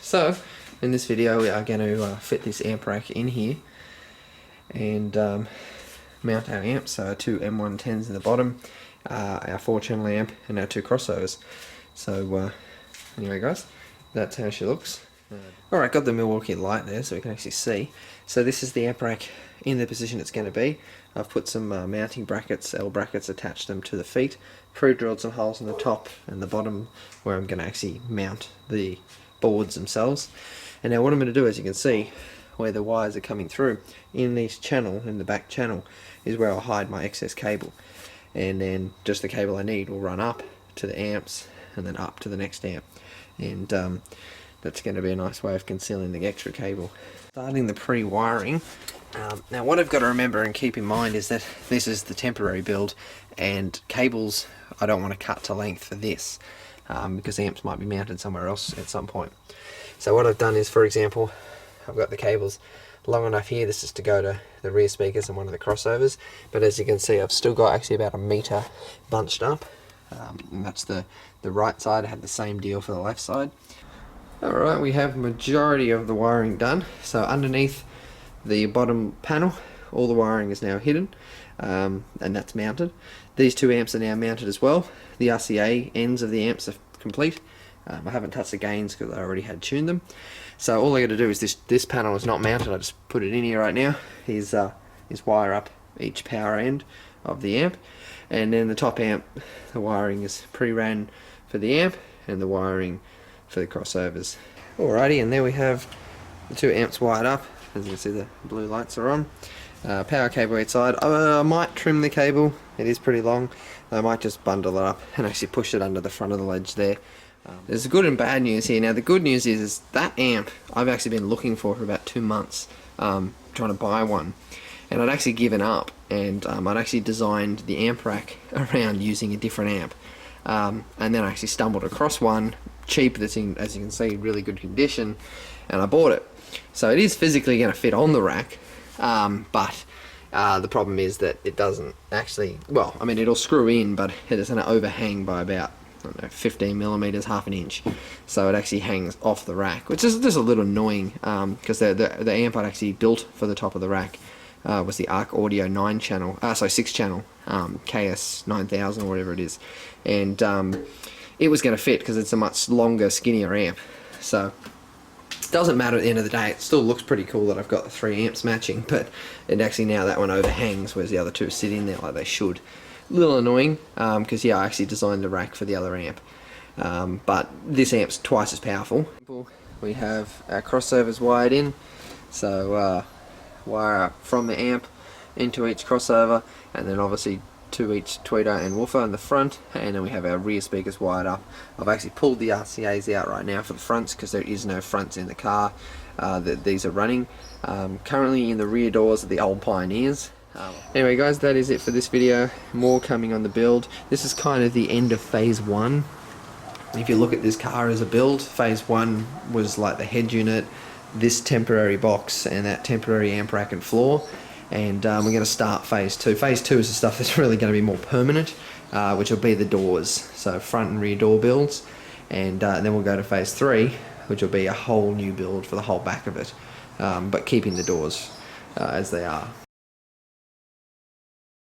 So in this video we are going to fit this amp rack in here and mount our amps, so our two M110s in the bottom, our 4-channel amp and our two crossovers. So anyway guys, that's how she looks. Alright, got the Milwaukee light there so we can actually see. So this is the amp rack in the position it's going to be. I've put some mounting brackets, L brackets, attached them to the feet, pre-drilled some holes in the top and the bottom where I'm going to actually mount the boards themselves. And now what I'm going to do, as you can see, where the wires are coming through, in this channel, in the back channel, is where I'll hide my excess cable. And then just the cable I need will run up to the amps and then up to the next amp. And that's going to be a nice way of concealing the extra cable. Starting the pre-wiring. Now what I've got to remember and keep in mind is that this is the temporary build, and cables I don't want to cut to length for this because amps might be mounted somewhere else at some point. So what I've done is, for example, I've got the cables long enough here. This is to go to the rear speakers and one of the crossovers, but as you can see I've still got actually about 1 meter bunched up, and that's the right side. I have the same deal for the left side. Alright, we have majority of the wiring done. So underneath the bottom panel, all the wiring is now hidden, and that's mounted. These two amps are now mounted as well. The RCA ends of the amps are complete. I haven't touched the gains because I already had tuned them. So all I got to do is this panel is not mounted. I just put it in here right now. Is wire up each power end of the amp, and then the top amp, the wiring is pre-ran for the amp and the wiring for the crossovers. Alrighty, and there we have the two amps wired up. As you can see, the blue lights are on. Power cable each side. I might trim the cable. It is pretty long. I might just bundle it up and actually push it under the front of the ledge there. There's good and bad news here. Now the good news is that amp I've actually been looking for about 2 months, trying to buy one, and I'd actually given up, and I'd actually designed the amp rack around using a different amp, and then I actually stumbled across one cheap that's in, as you can see, really good condition, and I bought it. So it is physically going to fit on the rack, but the problem is that it doesn't actually, well, I mean it'll screw in, but it's going to overhang by about, I don't know, 15 millimeters, half an inch. So it actually hangs off the rack, which is just a little annoying, because the amp I'd actually built for the top of the rack was the Arc Audio 6 channel, KS 9000 or whatever it is, and it was going to fit because it's a much longer, skinnier amp. So it doesn't matter at the end of the day. It still looks pretty cool that I've got the 3 amps matching, but it actually, now that one overhangs, whereas the other two sit in there like they should. A little annoying, because yeah, I actually designed the rack for the other amp, but this amp's twice as powerful. We have our crossovers wired in, so wire from the amp into each crossover, and then obviously to each tweeter and woofer in the front, and then we have our rear speakers wired up. I've actually pulled the RCAs out right now for the fronts because there is no fronts in the car that these are running. Currently in the rear doors are the old Pioneers. Anyway guys, that is it for this video. More coming on the build. This is kind of the end of phase 1. If you look at this car as a build, phase 1 was like the head unit, this temporary box, and that temporary amp rack and floor. And we're going to start phase 2. Phase 2 is the stuff that's really going to be more permanent, which will be the doors, so front and rear door builds, and then we'll go to phase 3, which will be a whole new build for the whole back of it, but keeping the doors as they are.